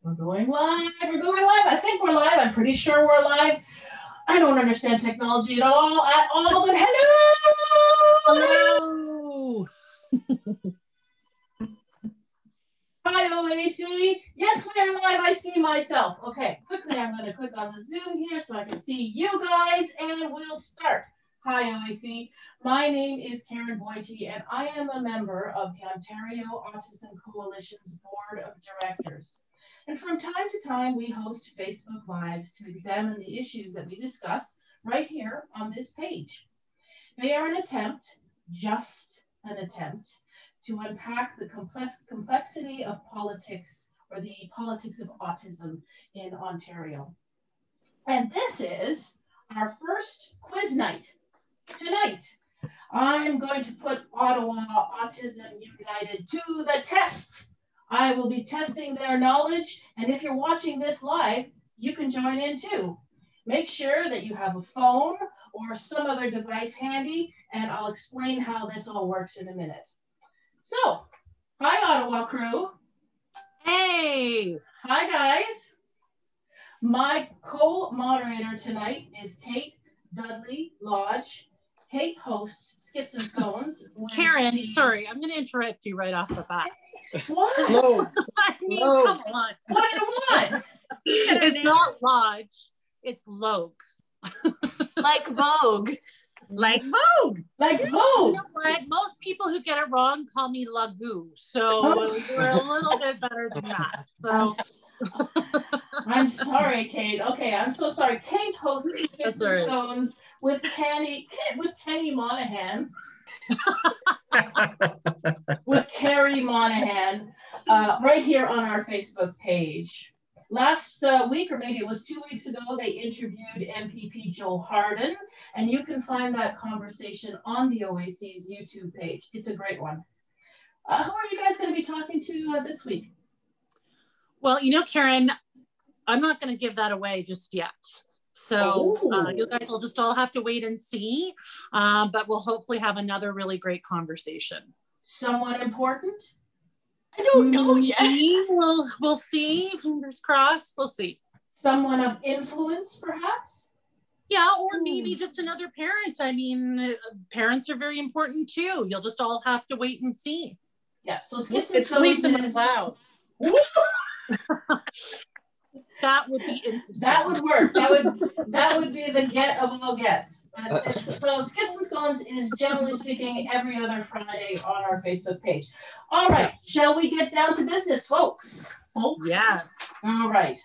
We're going live. We're going live. I think we're live. I'm pretty sure we're live. I don't understand technology at all, but hello. Hello. Hi, OAC. Yes, we are live. I see myself. Okay, quickly, I'm going to click on the Zoom here so I can see you guys, and we'll start. Hi, OAC. My name is Karen Boyte, and I am a member of the Ontario Autism Coalition's Board of Directors. And from time to time, we host Facebook Lives to examine the issues that we discuss right here on this page. They are an attempt, just an attempt, to unpack the complexity of politics, or the politics of autism in Ontario. And this is our first quiz night. Tonight, I'm going to put Ottawa Autism United to the test. I will be testing their knowledge, and if you're watching this live, you can join in too. Make sure that you have a phone or some other device handy, and I'll explain how this all works in a minute. So, hi Ottawa Crew. Hey. Hi guys. My co-moderator tonight is Kate Dudley Lodge. Kate hosts Skits and Scones. Karen, sorry, I'm going to interrupt you right off the bat. What? No. I mean, come on. What do you want? It's not Lodge, it's Logue. Like Vogue. Like Vogue. Like Vogue. You know what? Most people who get it wrong call me Lagoo. So we're a little bit better than that. So I'm sorry, Kate. Okay, I'm so sorry. Kate hosts Skits and Scones with Kenny Monahan. With Carrie Monahan, right here on our Facebook page. Last week, or maybe it was 2 weeks ago, they interviewed MPP Joe Harden, and you can find that conversation on the OAC's YouTube page. It's a great one. Who are you guys going to be talking to this week? Well, you know, Karen, I'm not going to give that away just yet. So you guys will just all have to wait and see, but we'll hopefully have another really great conversation. Someone important? I don't know yet. We'll see. Fingers crossed. We'll see. Someone of influence, perhaps? Yeah, or maybe just another parent. I mean, parents are very important too. You'll just all have to wait and see. Yeah, so Skits and Scones Lisa MacLeod. That would be interesting. That would work. That would be the get of all gets. So Skits and Scones is, generally speaking, every other Friday on our Facebook page. All right, shall we get down to business, folks? Yeah. All right.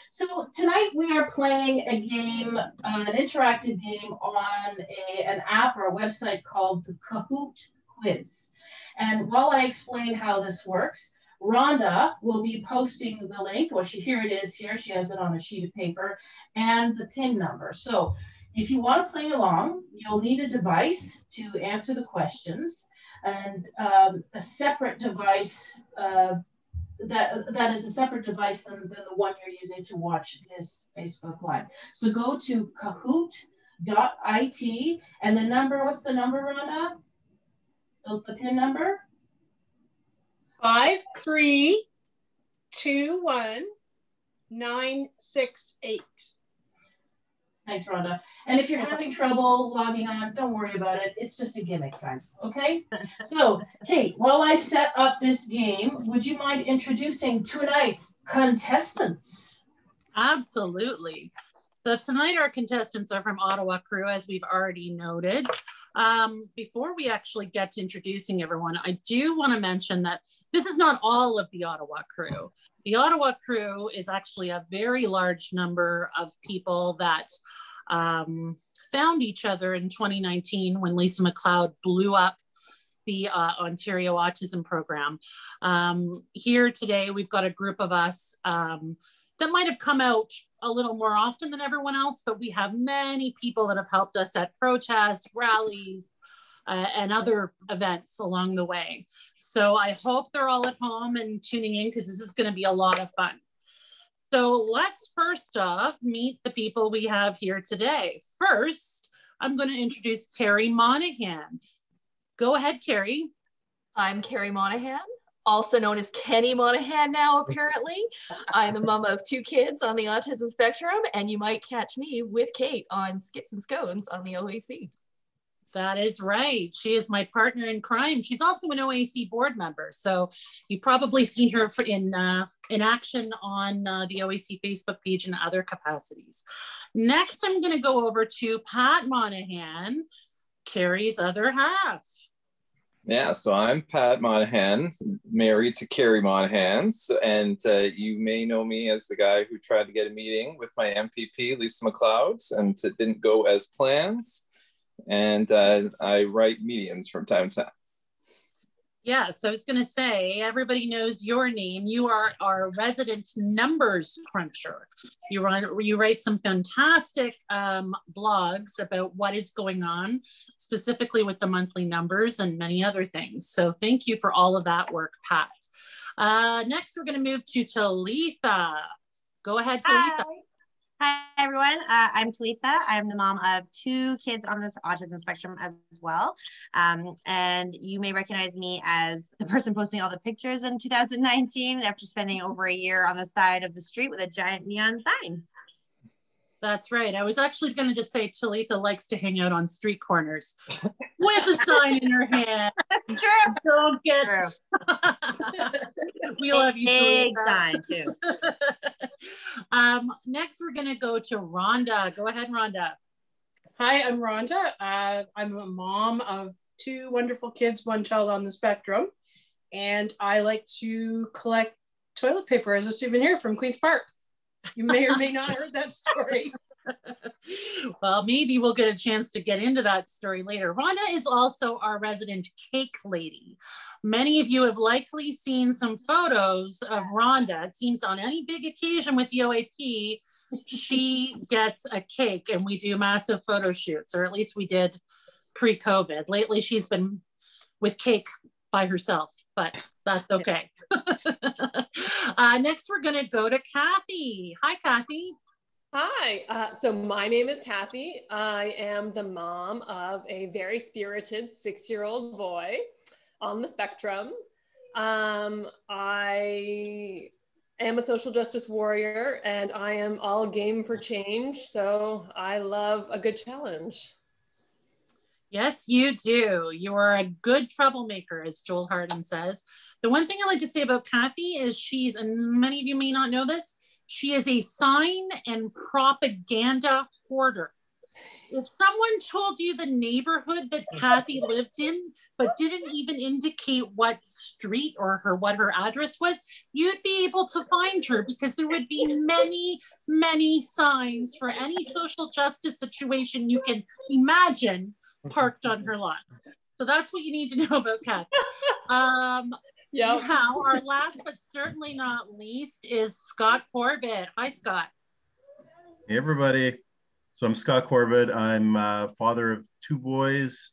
So tonight we are playing a game, an interactive game on an app or a website called the Kahoot Quiz. And while I explain how this works, Rhonda will be posting the link, or here it is here, she has it on a sheet of paper, and the PIN number. So if you want to play along, you'll need a device to answer the questions, and a separate device, that is a separate device than the one you're using to watch this Facebook Live. So go to kahoot.it, and the number, what's the number, Rhonda? The PIN number? 5321968. Thanks, Rhonda. And if you're having trouble logging on, don't worry about it. It's just a gimmick, guys. Okay? So, Kate, while I set up this game, would you mind introducing tonight's contestants? Absolutely. So tonight our contestants are from Ottawa Crew, as we've already noted. Before we actually get to introducing everyone, I do want to mention that this is not all of the Ottawa Crew. The Ottawa Crew is actually a very large number of people that found each other in 2019 when Lisa MacLeod blew up the Ontario Autism Program. Here today, we've got a group of us that might have come out a little more often than everyone else, but we have many people that have helped us at protests, rallies, and other events along the way. So I hope they're all at home and tuning in, because this is going to be a lot of fun. So let's first off meet the people we have here today. First, I'm going to introduce Carrie Monahan. Go ahead, Carrie. I'm Carrie Monahan. also known as Kenny Monahan now, apparently. I'm the mom of 2 kids on the autism spectrum, and you might catch me with Kate on Skits and Scones on the OAC. That is right. She is my partner in crime. She's also an OAC board member. So you've probably seen her in action on the OAC Facebook page and other capacities. Next, I'm going to go over to Pat Monahan, Carrie's other half. Yeah, so I'm Pat Monahan, married to Carrie Monahan, and you may know me as the guy who tried to get a meeting with my MPP, Lisa MacLeod, and it didn't go as planned. And I write mediums from time to time. Yeah, so I was going to say, everybody knows your name. You are our resident numbers cruncher. You write some fantastic blogs about what is going on, specifically with the monthly numbers and many other things. So thank you for all of that work, Pat. Next, we're going to move to Talitha. Go ahead, Talitha. Hi, everyone. I'm Talitha. I'm the mom of 2 kids on this autism spectrum as well. And you may recognize me as the person posting all the pictures in 2019 after spending over a year on the side of the street with a giant neon sign. That's right. I was actually going to just say Talitha likes to hang out on street corners with a sign in her hand. That's true. Don't get. True. We love you, Big Talitha. sign too. Next, we're going to go to Rhonda. Go ahead, Rhonda. Hi, I'm Rhonda. I'm a mom of 2 wonderful kids, 1 child on the spectrum, and I like to collect toilet paper as a souvenir from Queen's Park. You may or may not have heard that story. Well, maybe we'll get a chance to get into that story later. Rhonda is also our resident cake lady. Many of you have likely seen some photos of Rhonda. It seems on any big occasion with the OAP, she gets a cake and we do massive photo shoots, or at least we did pre-COVID. Lately, she's been with cake by herself, but that's okay. Next, we're going to go to Kathy. Hi, Kathy. Hi, so my name is Kathy. I am the mom of a very spirited 6-year-old boy on the spectrum. I am a social justice warrior and I am all game for change. So I love a good challenge. Yes, you do. You are a good troublemaker, as Joel Harden says. The one thing I like to say about Kathy is she's, and many of you may not know this, she is a sign and propaganda hoarder. If someone told you the neighborhood that Kathy lived in, but didn't even indicate what street or what her address was, you'd be able to find her because there would be many, many signs for any social justice situation you can imagine parked on her lot. So that's what you need to know about Kathy. Now, our last but certainly not least is Scott Corbett. Hi, Scott. Hey, everybody. So I'm Scott Corbett. I'm father of 2 boys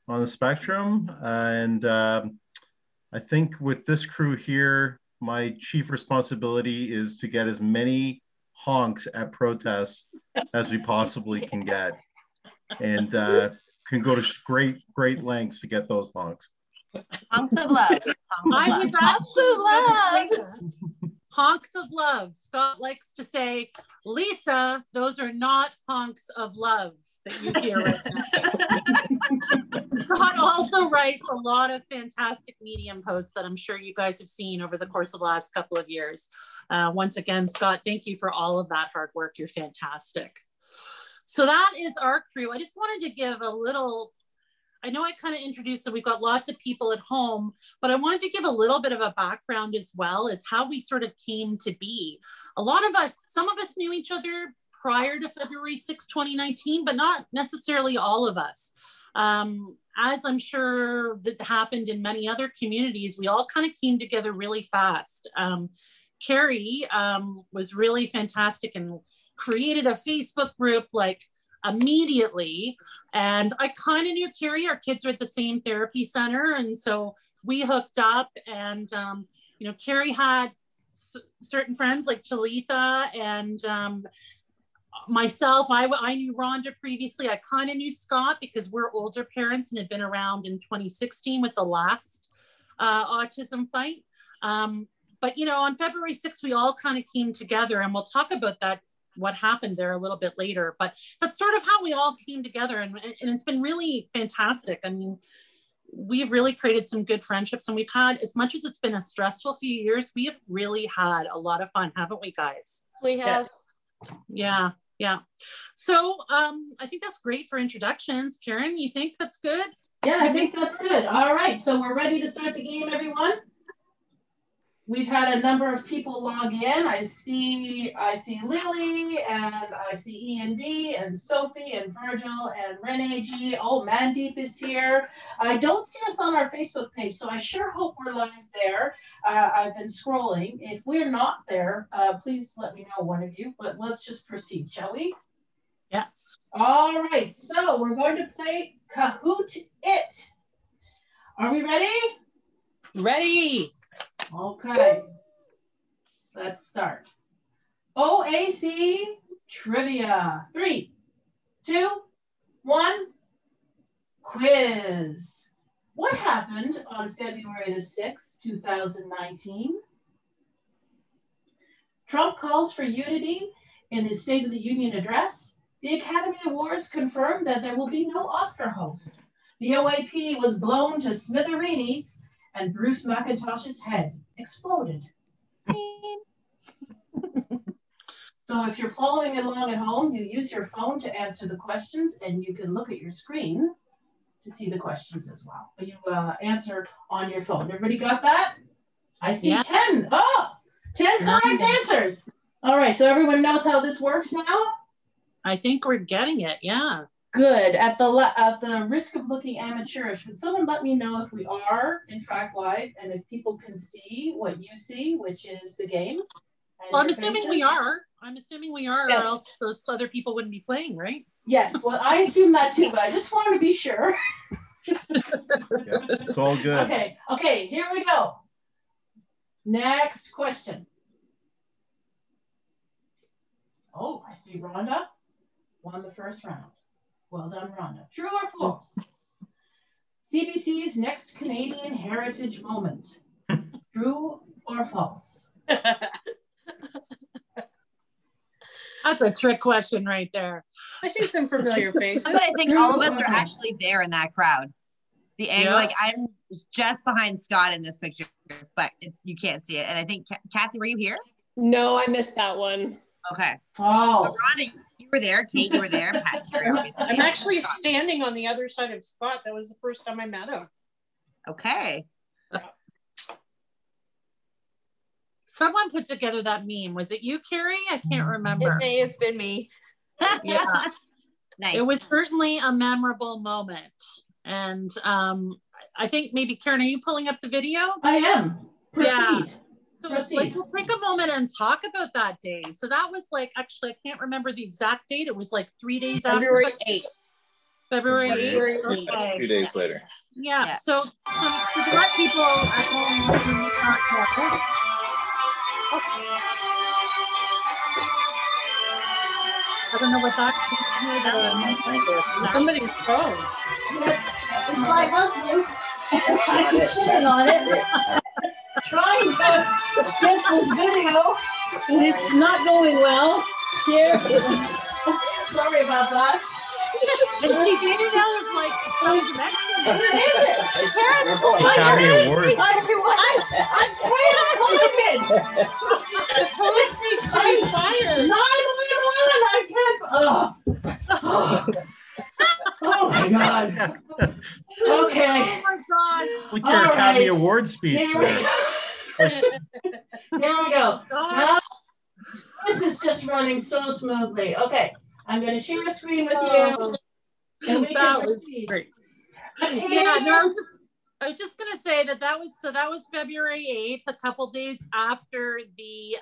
on the spectrum. And I think with this crew here, my chief responsibility is to get as many honks at protests as we possibly can get. And can go to great lengths to get those honks. Honks of love. Honks of love. Honks of love. Scott likes to say, Lisa, those are not honks of love that you hear right now. Scott also writes a lot of fantastic Medium posts that I'm sure you guys have seen over the course of the last couple of years. Once again, Scott, thank you for all of that hard work. You're fantastic. So that is our crew. I just wanted to give a little, I know I kind of introduced that we've got lots of people at home, but I wanted to give a little bit of a background as well as how we sort of came to be. A lot of us, some of us knew each other prior to February 6, 2019, but not necessarily all of us. As I'm sure that happened in many other communities, we all kind of came together really fast. Carrie was really fantastic and created a Facebook group like immediately. And I kind of knew Carrie. Our kids are at the same therapy center. And so we hooked up and, you know, Carrie had certain friends like Talitha and myself. I knew Rhonda previously. I kind of knew Scott because we're older parents and had been around in 2016 with the last autism fight. But, you know, on February 6th, we all kind of came together, and we'll talk about that, what happened there a little bit later. But that's sort of how we all came together. And it's been really fantastic. I mean, we've really created some good friendships, and we've had, as much as it's been a stressful few years, we have really had a lot of fun, haven't we, guys? We have. Yeah. So I think that's great for introductions. Karen, you think that's good? Yeah, I think that's good. All right, so we're ready to start the game, everyone. We've had a number of people log in. I see Lily, and I see Ian B, and Sophie, and Virgil, and Renee G. Oh, Mandeep is here. I don't see us on our Facebook page, so I sure hope we're live there. I've been scrolling. If we're not there, please let me know, one of you. But let's just proceed, shall we? Yes. All right, so we're going to play Kahoot It. Are we ready? Ready. Okay, let's start. OAC trivia. 3, 2, 1, quiz. What happened on February the 6th, 2019? Trump calls for unity in his State of the Union address. The Academy Awards confirmed that there will be no Oscar host. The OAP was blown to smithereens, and Bruce McIntosh's head exploded. So if you're following along at home, you use your phone to answer the questions, and you can look at your screen to see the questions as well. But you answer on your phone. Everybody got that? I see 10. Oh, 10 correct answers. All right, so everyone knows how this works now? I think we're getting it, yeah. Good. At the risk of looking amateurish, would someone let me know if we are in fact live and if people can see what you see, which is the game? Well, I'm assuming we are. Or else those other people wouldn't be playing, right? Yes. Well, I assume that too, but I just want to be sure. Yeah, it's all good. Okay, here we go. Next question. Oh, I see Rhonda won the first round. Well done, Rhonda. True or false? CBC's next Canadian Heritage Moment. True or false? That's a trick question right there. I see some familiar faces. But I think all of us are actually there in that crowd. The angle, like I'm just behind Scott in this picture, but you can't see it. And I think, Kathy, were you here? No, I missed that one. Okay. False. Rhonda, you were there. Kate, you were there. Pat, Carrie, obviously. I'm actually standing on the other side of Scott. That was the first time I met him. Okay. Someone put together that meme. Was it you, Carrie? I can't remember. It may have been me. Yeah. Nice. It was certainly a memorable moment. And I think maybe, Karen, are you pulling up the video? I am. Proceed. Yeah. So Proceed. like, we'll take a moment and talk about that day. So that was like, actually, I can't remember the exact date. It was like 3 days February after. 8th. February 8th. February 8th. Okay. 2 days later. Yeah. So to let people at home I don't know what that Somebody's phone. It's my husband's. I'm sitting on it, trying to get this video, and it's not going well. Here. Sorry about that. And she did it out of like some Academy Award. I'm quite confident. This whole street's on fire. 911, I can't. Oh my God. Okay. Oh my God. Like your Academy Award speech. Here we go. Now, this is just running so smoothly. Okay, I'm going to share a screen with you. And we can proceed. Great. Yeah, no, I was just going to say that was February 8th, a couple days after the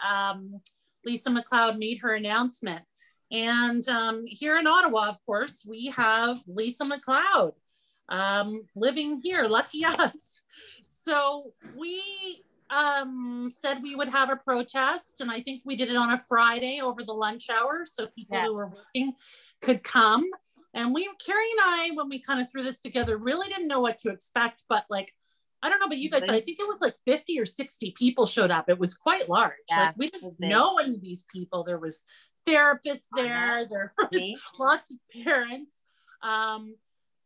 Lisa MacLeod made her announcement. And here in Ottawa, of course, we have Lisa MacLeod living here. Lucky us. So we said we would have a protest, and I think we did it on a Friday over the lunch hour, so people who were working could come. And Carrie and I, when we kind of threw this together, really didn't know what to expect, but like I don't know about you guys, but I think it was like 50 or 60 people showed up. It was quite large. Yeah, like we didn't know any of these people. There was therapists there. There was lots of parents.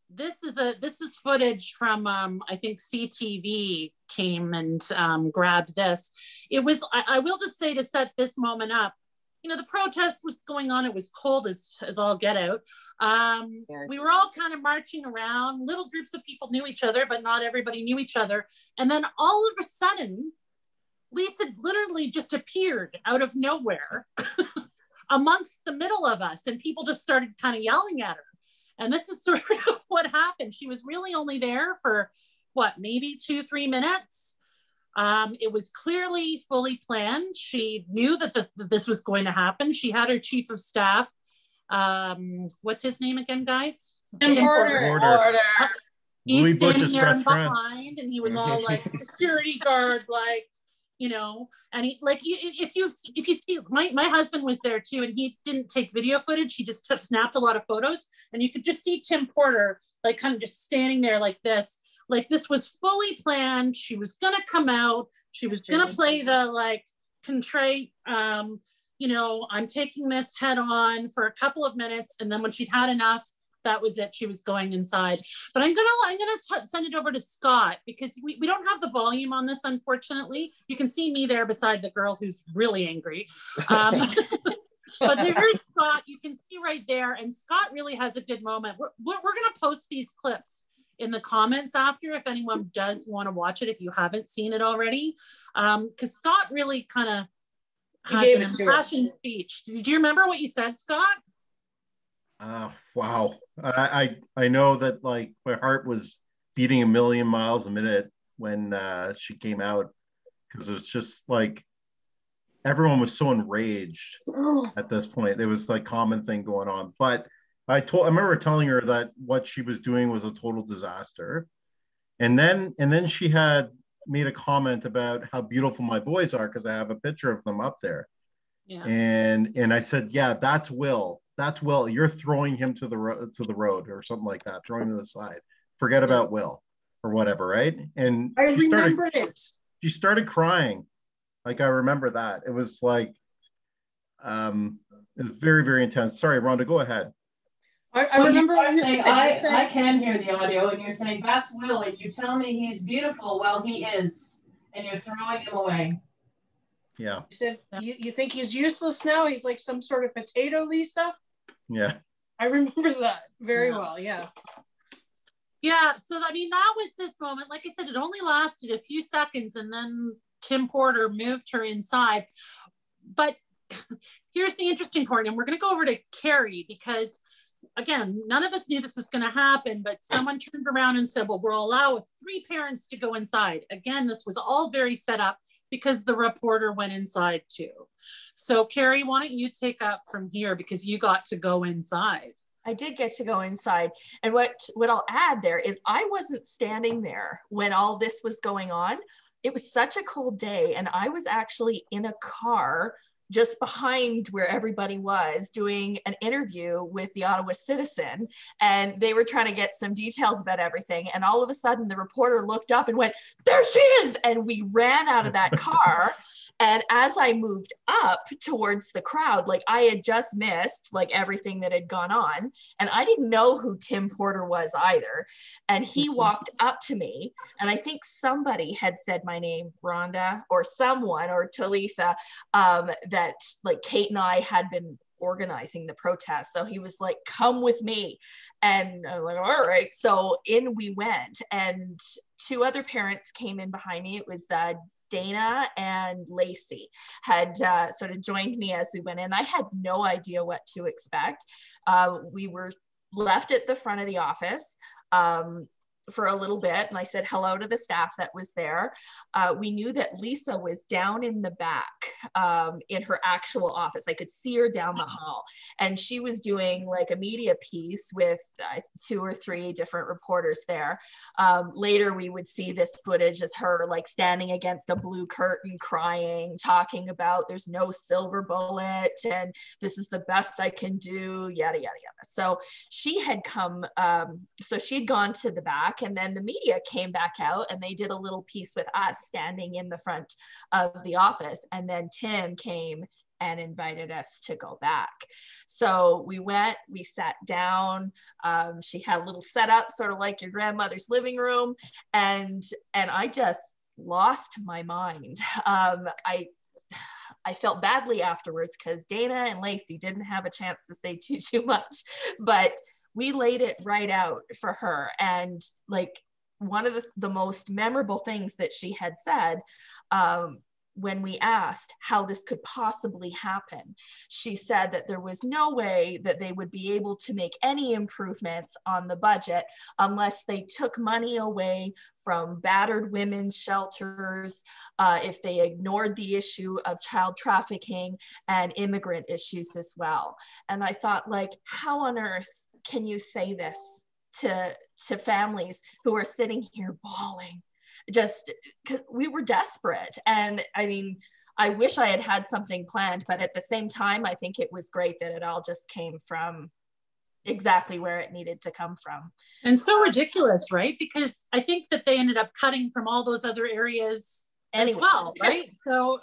This is footage from I think CTV came and grabbed this. It was I will just say, to set this moment up, you know, the protest was going on. It was cold as all get out. We were all kind of marching around. Little groups of people knew each other, but not everybody knew each other. And then all of a sudden, Lisa literally just appeared out of nowhere amongst the middle of us, and people just started kind of yelling at her. And this is sort of what happened. She was really only there for what, maybe 2-3 minutes. It was clearly fully planned. She knew that this was going to happen. She had her chief of staff. What's his name again, guys? Tim Porter. He's standing there behind, and he was all like security guard, like, you know, and he like, if you see, my husband was there too, and he didn't take video footage. He just snapped a lot of photos, and you could just see Tim Porter like kind of just standing there like this. Like, this was fully planned. She was going to come out. She was going to play the like contrite, you know, I'm taking this head on for a couple of minutes. And then when she'd had enough, that was it. She was going inside. But I'm gonna send it over to Scott, because we don't have the volume on this, unfortunately. You can see me there beside the girl who's really angry. But there's Scott. You can see right there. And Scott really has a good moment. We're going to post these clips in the comments after, if anyone does want to watch it, if you haven't seen it already. Because Scott really kind of has an impassioned speech. Do you remember what you said, Scott? Wow. I know that like my heart was beating a million miles a minute when she came out, because it was just like everyone was so enraged at this point. It was like common thing going on. But I remember telling her that what she was doing was a total disaster. And then she had made a comment about how beautiful my boys are, because I have a picture of them up there. Yeah. And I said, yeah, that's Will. That's Will. You're throwing him to the road or something like that. Throwing him to the side. Forget about Will or whatever, right? And she started crying. Like, I remember that. It was like, it was very, very intense. Sorry, Rhonda, go ahead. I remember you saying, I can hear the audio, and you're saying, that's Will, and you tell me he's beautiful. Well, he is, and you're throwing him away. Yeah. You said, you think he's useless now? He's like some sort of potato, Lisa? Yeah. I remember that very well, yeah. Yeah, so I mean, that was this moment. Like I said, it only lasted a few seconds, and then Tim Porter moved her inside. But here's the interesting part, and we're going to go over to Carrie, because again, none of us knew this was going to happen, but someone turned around and said, well, we'll allow 3 parents to go inside. Again, this was all very set up because the reporter went inside too. So Carrie, why don't you take up from here, because you got to go inside. I did get to go inside. And what I'll add there is I wasn't standing there when all this was going on. It was such a cold day, and I was actually in a car just behind where everybody was doing an interview with the Ottawa Citizen, and they were trying to get some details about everything. And all of a sudden the reporter looked up and went, there she is. And we ran out of that car. And as I moved up towards the crowd, like I had just missed like everything that had gone on. And I didn't know who Tim Porter was either. And he walked up to me, and I think somebody had said my name, Rhonda, or someone, or Talitha, that like Kate and I had been organizing the protest. So he was like, come with me. And I'm like, all right. So in we went, and 2 other parents came in behind me. It was Dana and Lacey had sort of joined me as we went in. I had no idea what to expect. We were left at the front of the office for a little bit, and I said hello to the staff that was there. We knew that Lisa was down in the back in her actual office. I could see her down the hall, and she was doing like a media piece with 2 or 3 different reporters there. Later we would see this footage as her like standing against a blue curtain crying, talking about there's no silver bullet and this is the best I can do, yada yada yada. So she had come, so she'd gone to the back, back, and then the media came back out and they did a little piece with us standing in the front of the office. And then Tim came and invited us to go back. So we went, we sat down. She had a little setup, sort of like your grandmother's living room. And I just lost my mind. I felt badly afterwards because Dana and Lacey didn't have a chance to say too much, but we laid it right out for her. And like one of the most memorable things that she had said, when we asked how this could possibly happen, she said that there was no way that they would be able to make any improvements on the budget unless they took money away from battered women's shelters, if they ignored the issue of child trafficking and immigrant issues as well. And I thought, like, how on earth can you say this to families who are sitting here bawling? Just because we were desperate. And I mean, I wish I had something planned, but at the same time, I think it was great that it all just came from exactly where it needed to come from. And so ridiculous, right? Because I think that they ended up cutting from all those other areas anyway, as well, right? So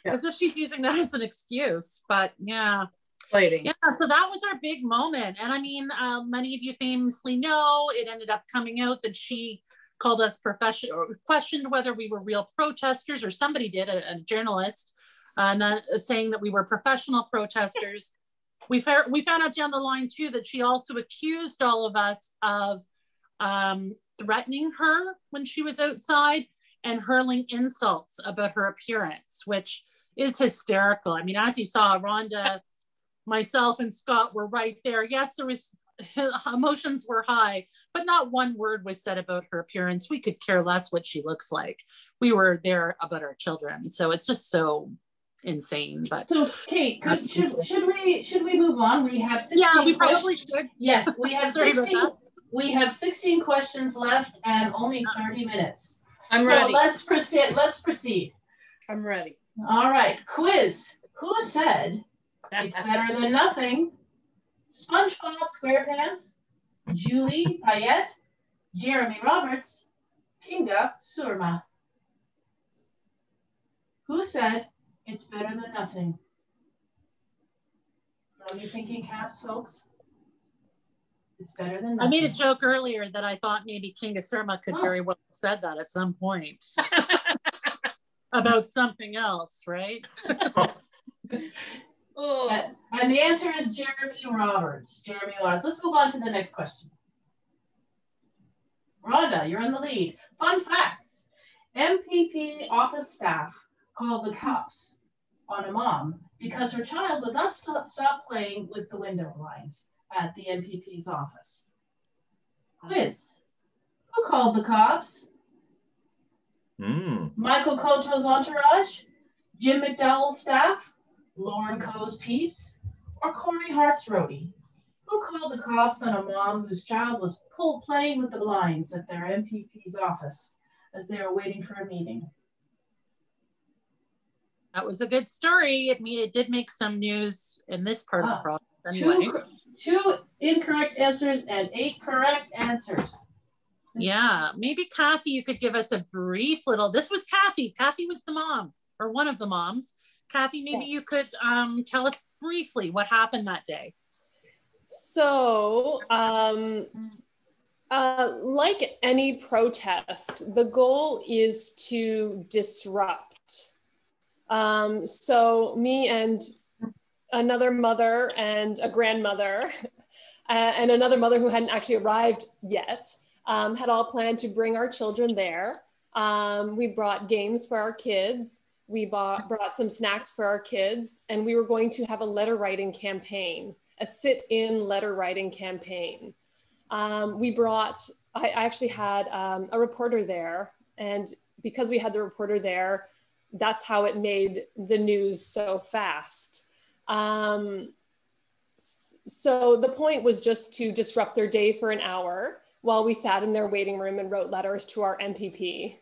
as if she's using that as an excuse, but yeah. Yeah, so that was our big moment. And I mean, many of you famously know it ended up coming out that she called us professional, or questioned whether we were real protesters, or somebody did, a journalist, saying that we were professional protesters. We found out down the line too that she also accused all of us of threatening her when she was outside and hurling insults about her appearance, which is hysterical. I mean, as you saw, Rhonda, myself, and Scott were right there. Yes, there was emotions were high, but not one word was said about her appearance. We could care less what she looks like. We were there about our children. So it's just so insane. But so Kate, should we move on? We have 16 Yeah, we probably should. Yes, we have 16. We have 16 questions left and only 30 minutes. I'm ready. Let's proceed. I'm ready. All right. Quiz. Who said it's better than nothing? SpongeBob SquarePants, Julie Payette, Jeremy Roberts, Kinga Surma. Who said it's better than nothing? Are you thinking caps, folks? It's better than nothing. I made a joke earlier that I thought maybe Kinga Surma could very well have said that at some point about something else, right? And the answer is Jeremy Roberts. Let's move on to the next question. Rhonda, you're in the lead. Fun facts. MPP office staff called the cops on a mom because her child would not stop playing with the window blinds at the MPP's office. Quiz. Who called the cops? Michael Coto's entourage? Jim McDowell's staff? Lauren Coe's peeps, or Corey Hart's roadie? Who called the cops on a mom whose child was playing with the blinds at their MPP's office as they were waiting for a meeting? That was a good story. It did make some news in this part of the process. Anyway. Two incorrect answers and 8 correct answers. Yeah, maybe Kathy, you could give us a brief little. This was Kathy. Kathy was the mom, or one of the moms. Kathy, maybe you could tell us briefly what happened that day. So, like any protest, the goal is to disrupt. So me and another mother and a grandmother and another mother who hadn't actually arrived yet had all planned to bring our children there. We brought games for our kids. We brought some snacks for our kids, and we were going to have a letter writing campaign, a sit-in letter writing campaign. I actually had a reporter there, and because we had the reporter there, that's how it made the news so fast. So the point was just to disrupt their day for an hour while we sat in their waiting room and wrote letters to our MPP.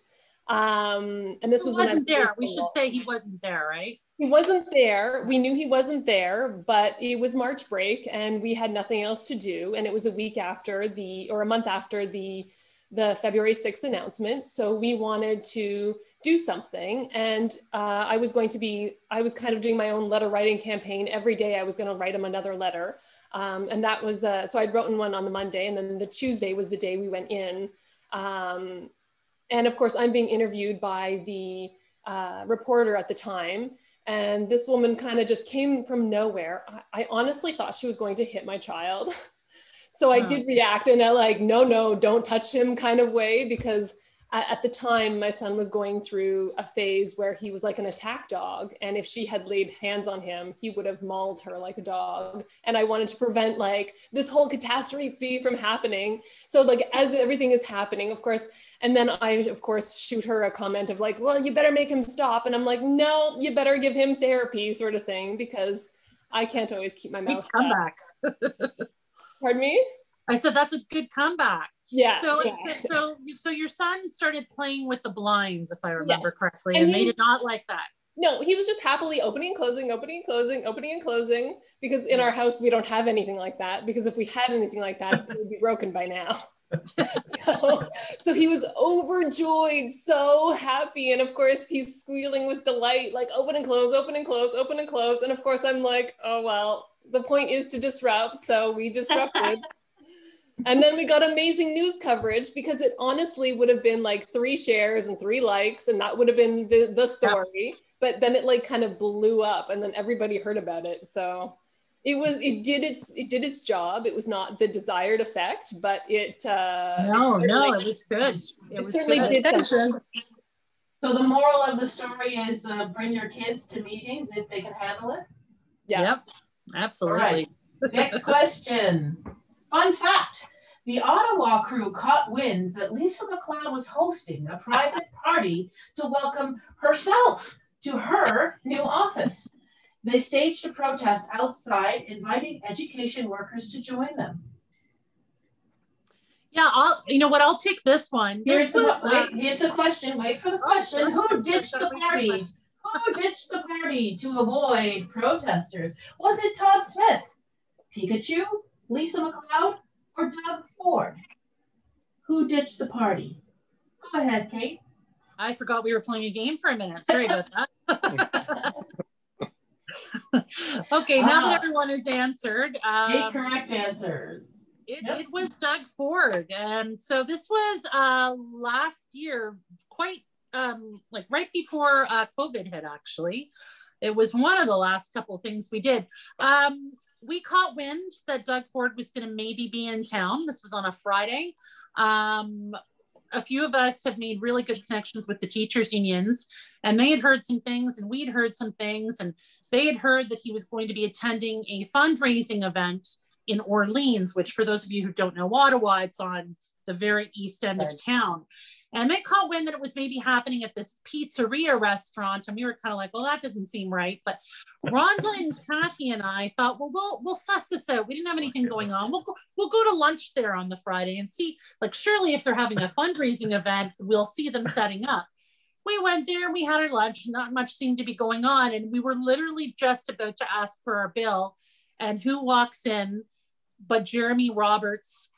And this was wasn't there. We should say he wasn't there, right? He wasn't there. We knew he wasn't there, but it was March break and we had nothing else to do. And it was a week after or a month after the February 6th announcement. So we wanted to do something. And I was kind of doing my own letter writing campaign. Every day I was going to write him another letter. And that was, so I'd written one on the Monday, and then the Tuesday was the day we went in. And of course, I'm being interviewed by the reporter at the time. And this woman kind of just came from nowhere. I honestly thought she was going to hit my child. So I did react in a like, no, don't touch him kind of way, because at the time my son was going through a phase where he was like an attack dog. And if she had laid hands on him, he would have mauled her like a dog. And I wanted to prevent like this whole catastrophe from happening. So like as everything is happening, of course, and then I, of course, shoot her a comment of like, well, you better make him stop. And I'm like, no, you better give him therapy sort of thing, because I can't always keep my mouth shut. Pardon me? I said, that's a good comeback. Yeah. So your son started playing with the blinds, if I remember correctly, and they did not like that. No, he was just happily opening and closing, opening and closing, opening and closing, because in our house, we don't have anything like that, because if we had anything like that, it would be broken by now. So he was overjoyed, so happy. And of course he's squealing with delight, like open and close, open and close, open and close. And of course I'm like, oh, well, the point is to disrupt. So we disrupted. And then we got amazing news coverage, because it honestly would have been like 3 shares and 3 likes. And that would have been the story. But then it like kind of blew up, and then everybody heard about it. So it did its job. It was not the desired effect, but it it was good. It was certainly good. did something. So the moral of the story is bring your kids to meetings if they can handle it. Yeah. Yep, absolutely. All right. Next question. Fun fact. The Ottawa Crew caught wind that Lisa MacLeod was hosting a private party to welcome herself to her new office. They staged a protest outside, inviting education workers to join them. Yeah, I'll take this one. Here's the question. Wait for the question. Who ditched the party? Who ditched the party to avoid protesters? Was it Todd Smith, Pikachu, Lisa MacLeod, or Doug Ford? Who ditched the party? Go ahead, Kate. I forgot we were playing a game for a minute. Sorry about that. Okay, now that everyone has answered. 8 correct answers. It was Doug Ford. And so this was last year, quite like right before COVID hit, actually. It was one of the last couple of things we did. We caught wind that Doug Ford was going to maybe be in town. This was on a Friday. A few of us have made really good connections with the teachers unions, and they had heard some things and we'd heard some things, and they had heard that he was going to be attending a fundraising event in Orleans, which for those of you who don't know Ottawa, it's on the very east end of town. And they caught wind that it was maybe happening at this pizzeria restaurant. And we were kind of like, well, that doesn't seem right. But Rhonda and Kathy and I thought, well, we'll suss this out. We didn't have anything going on. We'll go to lunch there on the Friday and see, like, surely if they're having a fundraising event, we'll see them setting up. We went there, we had our lunch, not much seemed to be going on. And we were literally just about to ask for our bill. And who walks in but Jeremy Roberts'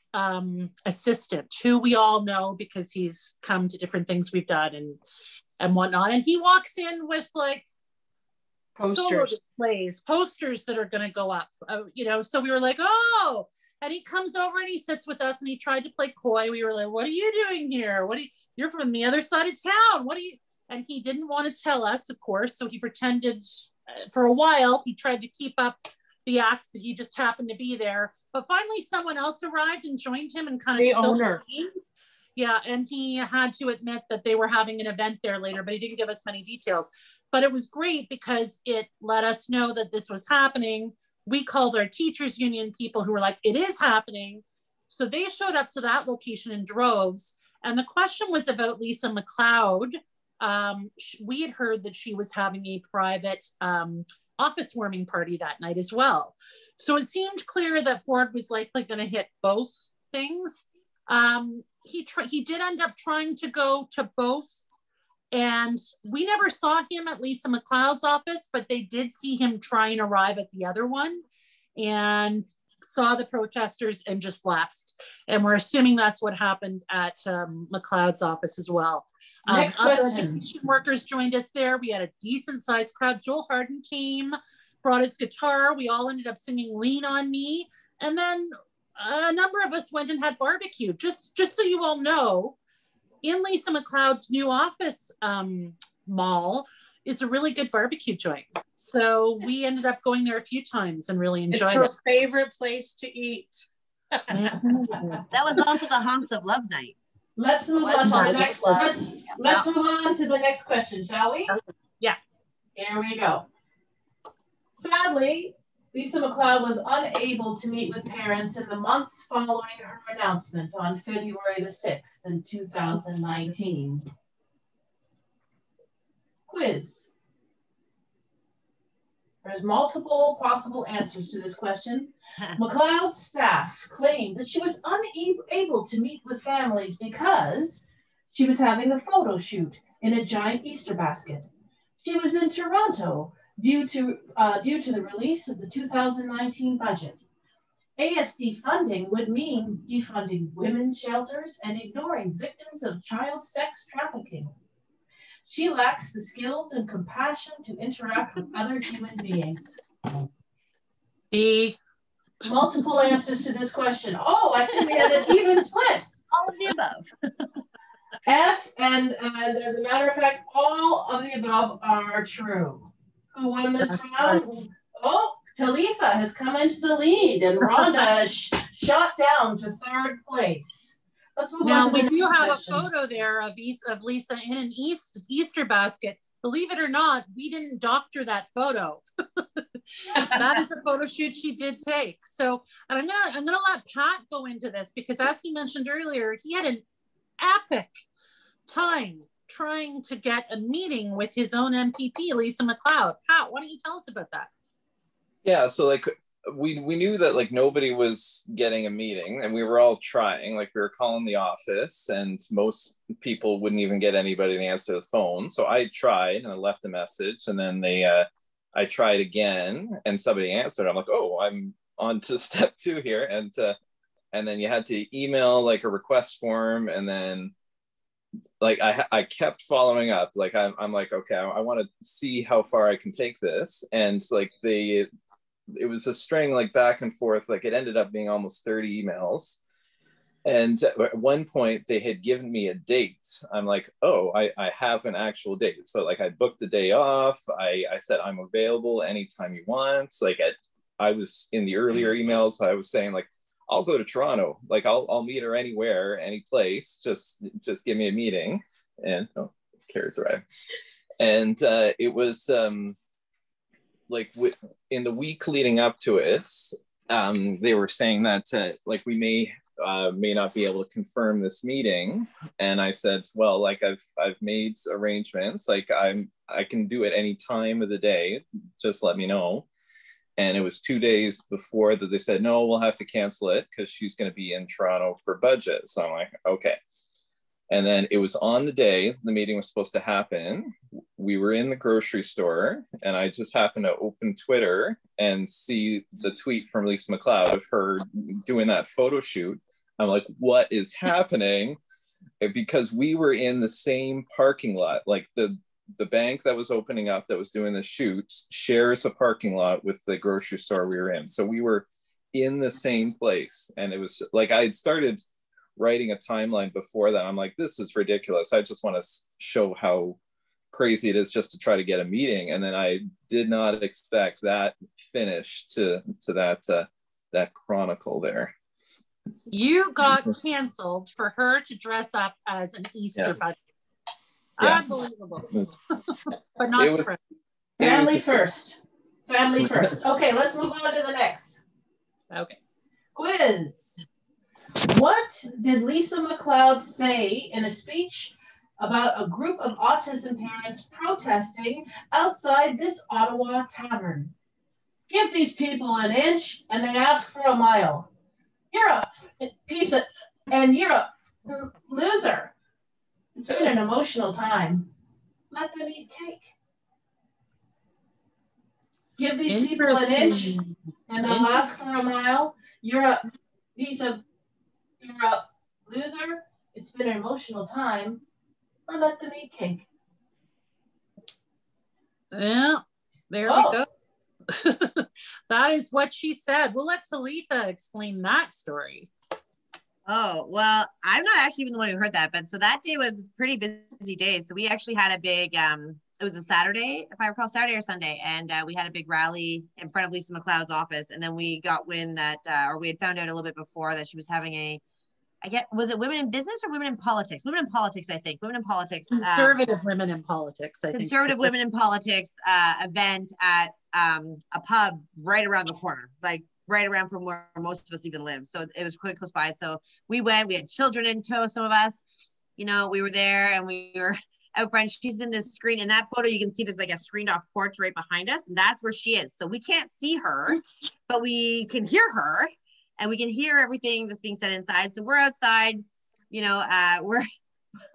assistant, who we all know because he's come to different things we've done and whatnot. And he walks in with like solo displays, posters that are going to go up, so we were like, oh, and he comes over and he sits with us and he tried to play coy. We were like, what are you doing here? You're from the other side of town. And he didn't want to tell us, of course. So he pretended for a while, he tried to keep up the act that he just happened to be there. But finally someone else arrived and joined him and kind of spilled the beans. Yeah, and he had to admit that they were having an event there later, but he didn't give us many details. But it was great because it let us know that this was happening. We called our teachers union people who were like, it is happening. So they showed up to that location in droves. And the question was about Lisa MacLeod. We had heard that she was having a private office warming party that night as well. So it seemed clear that Ford was likely going to hit both things. He did end up trying to go to both And we never saw him at Lisa MacLeod's office, but they did see him try and arrive at the other one and saw the protesters and just left. And we're assuming that's what happened at MacLeod's office as well. Next question. Workers joined us there. We had a decent sized crowd. Joel Harden came, brought his guitar. We all ended up singing Lean on Me. And then a number of us went and had barbecue. Just so you all know, in Lisa MacLeod's new office mall is a really good barbecue joint. So we ended up going there a few times and really enjoyed it. It's her favorite place to eat. That was also the Honks of Love night. Let's move on to the next. Let's move on to the next question, shall we? Yeah. Here we go. Sadly, Lisa MacLeod was unable to meet with parents in the months following her announcement on February the 6th in 2019. Quiz. There's multiple possible answers to this question. MacLeod's staff claimed that she was unable to meet with families because she was having a photo shoot in a giant Easter basket. She was in Toronto due to the release of the 2019 budget. ASD funding would mean defunding women's shelters and ignoring victims of child sex trafficking. She lacks the skills and compassion to interact with other human beings. The multiple answers to this question. Oh, I see we had an even split. All of the above. Yes, and as a matter of fact, all of the above are true. Who won this round? Oh, Talitha has come into the lead, and Rhonda has shot down to third place. Let's move now, on to the we do have question. a photo there of Lisa in an Easter basket. Believe it or not, we didn't doctor that photo. That is a photo shoot she did take. So, and I'm gonna let Pat go into this because, as he mentioned earlier, he had an epic time trying to get a meeting with his own MPP, Lisa MacLeod. Pat, why don't you tell us about that? Yeah, so like we knew that like nobody was getting a meeting, and we were all trying. Like we were calling the office, and most people wouldn't even get anybody to answer the phone. So I tried and I left a message, and then I tried again, and somebody answered. I'm like, oh, I'm on to step 2 here, and then you had to email like a request form, and then like I kept following up. Like I'm like, okay, I want to see how far I can take this, and like it was a string like back and forth. Like it ended up being almost 30 emails. And at one point they had given me a date. I'm like, oh, I have an actual date. So like I booked the day off. I said, I'm available anytime you want. Like I was in the earlier emails, I was saying like, I'll go to Toronto. Like I'll meet her anywhere, any place. Just give me a meeting. And Carrie's arrived. And it was like in the week leading up to it, they were saying that like we may not be able to confirm this meeting. And I said, well, like I've made arrangements. Like I can do it any time of the day. Just let me know. And it was 2 days before that they said, no, we'll have to cancel it because she's going to be in Toronto for budget. So I'm like, okay. And then it was on the day the meeting was supposed to happen. We were in the grocery store, and I just happened to open Twitter and see the tweet from Lisa MacLeod of her doing that photo shoot. I'm like, what is happening? Because we were in the same parking lot. Like the bank that was opening up that was doing the shoot shares a parking lot with the grocery store we were in. So we were in the same place. And it was like, I had started writing a timeline before that. I'm like, this is ridiculous. I just want to show how crazy it is just to try to get a meeting. And then I did not expect that finish to that chronicle there. You got canceled for her to dress up as an Easter bunny. Yeah. Unbelievable. But not spread. Family first. Family first. Okay, let's move on to the next. Okay. Quiz. What did Lisa MacLeod say in a speech about a group of autism parents protesting outside this Ottawa tavern? Give these people an inch and they ask for a mile. You're a piece of, and you're a loser. It's been an emotional time. let them eat cake. Give these people an inch, and they'll ask for a mile. You're a piece of, you're a loser. It's been an emotional time. Or let them eat cake. Yeah, there we go. That is what she said. We'll let Talitha explain that story. Oh, well, I'm not actually even the one who heard that, but so that day was a pretty busy day. So we actually had a big, it was a Saturday, if I recall, Saturday or Sunday. And we had a big rally in front of Lisa MacLeod's office. And then we got wind that, or we had found out a little bit before that she was having was it women in business or women in politics? Women in politics, I think. Women in politics. Conservative women in politics, I think. Conservative women in politics event at a pub right around the corner, like right around from where most of us even live. So it was quite close by. So we went, we had children in tow, some of us, you know, we were there and we were out front. She's in this screen. In that photo, you can see there's like a screened off porch right behind us. And that's where she is. So we can't see her, but we can hear her. And we can hear everything that's being said inside. So we're outside, you know, we're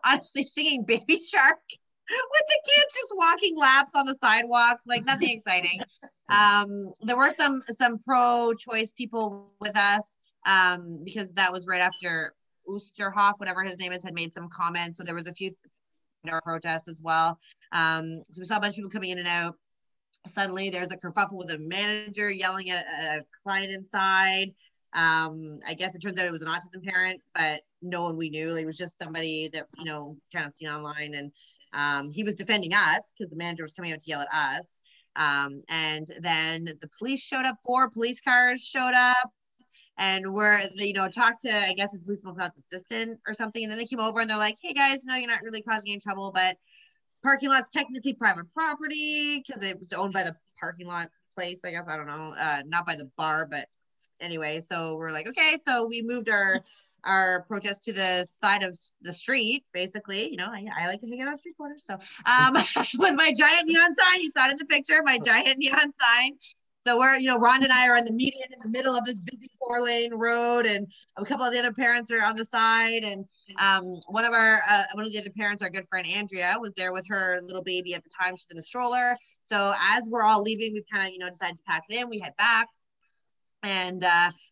honestly singing Baby Shark with the kids just walking laps on the sidewalk, like nothing exciting. There were some pro-choice people with us because that was right after Oosterhoff, whatever his name is, had made some comments. So there was a few protests as well. So we saw a bunch of people coming in and out. Suddenly there's a kerfuffle with a manager yelling at a client inside. I guess it turns out it was an autism parent, but no one we knew. Like, it was just somebody that, you know, kind of seen online, and he was defending us because the manager was coming out to yell at us. And then the police showed up, 4 police cars showed up, and you know, talked to, I guess it's Lisa MacLeod's assistant or something. And then they came over and they're like, hey guys, no, you're not really causing any trouble, but parking lot's technically private property because it was owned by the parking lot place, I guess. I don't know, not by the bar, but anyway, so we're like, okay, so we moved our protest to the side of the street, basically. You know, I like to hang out on street corners, so with my giant neon sign, you saw it in the picture, my giant neon sign. So we're, you know, Rhonda and I are in the median in the middle of this busy 4-lane road, and a couple of the other parents are on the side, and one of the other parents, our good friend Andrea, was there with her little baby at the time. She's in a stroller. So as we're all leaving, we kind of, you know, decided to pack it in. We head back. And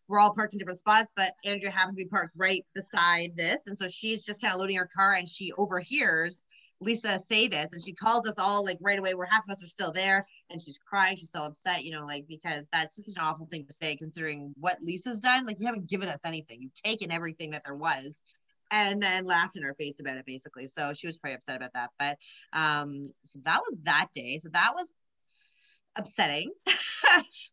we're all parked in different spots, but Andrea happened to be parked right beside this. And so she's just kind of loading her car, and she overhears Lisa say this, and she calls us all like right away, where half of us are still there, and she's crying. She's so upset, you know, like, because that's just an awful thing to say considering what Lisa's done. Like, you haven't given us anything. You've taken everything that there was and then laughed in our face about it, basically. So she was pretty upset about that. But so that was that day. So that was upsetting.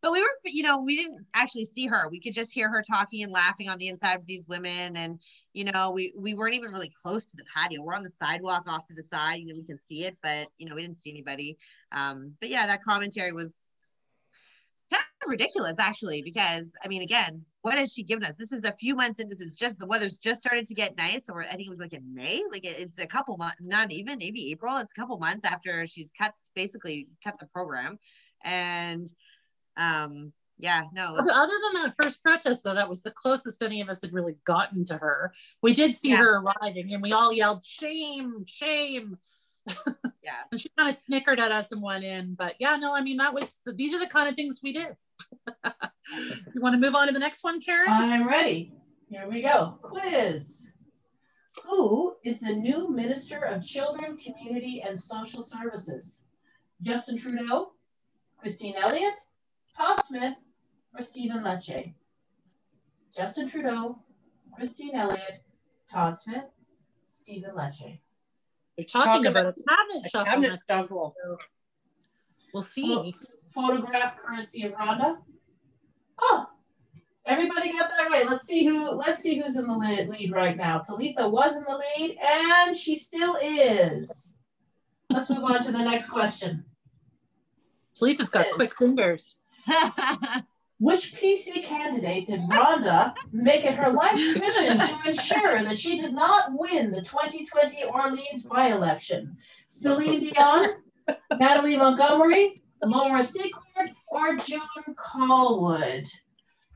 But we were, you know, we didn't actually see her. We could just hear her talking and laughing on the inside of these women. And, you know, we weren't even really close to the patio. We're on the sidewalk off to the side, you know, we can see it, but, you know, we didn't see anybody. But yeah, that commentary was kind of ridiculous, actually, because, I mean, again, what has she given us? This is a few months in. This is just, the weather's just started to get nice. Or I think it was like in May, like it's a couple months, not even, maybe April. It's a couple months after she's basically cut the program. And yeah, no. Other than that first protest, though, that was the closest any of us had really gotten to her. We did see her arriving, and we all yelled, shame, shame. Yeah. And she kind of snickered at us and went in. But yeah, no, I mean, these are the kind of things we do. You want to move on to the next one, Karen? I'm ready. Here we go. Quiz. Who is the new Minister of Children, Community, and Social Services? Justin Trudeau, Christine Elliott, Todd Smith, or Stephen Lecce? Justin Trudeau, Christine Elliott, Todd Smith, Stephen Lecce. They're talking about a cabinet shuffle. So we'll see. Photograph courtesy of Rhonda. Oh, everybody got that right. Let's see who's in the lead right now. Talitha was in the lead, and she still is. Let's move on to the next question. Talitha's got quick fingers. Which PC candidate did Rhonda make it her life's mission to ensure that she did not win the 2020 Orléans By Election? Celine Dion, Natalie Montgomery, Laura Secord, or June Callwood?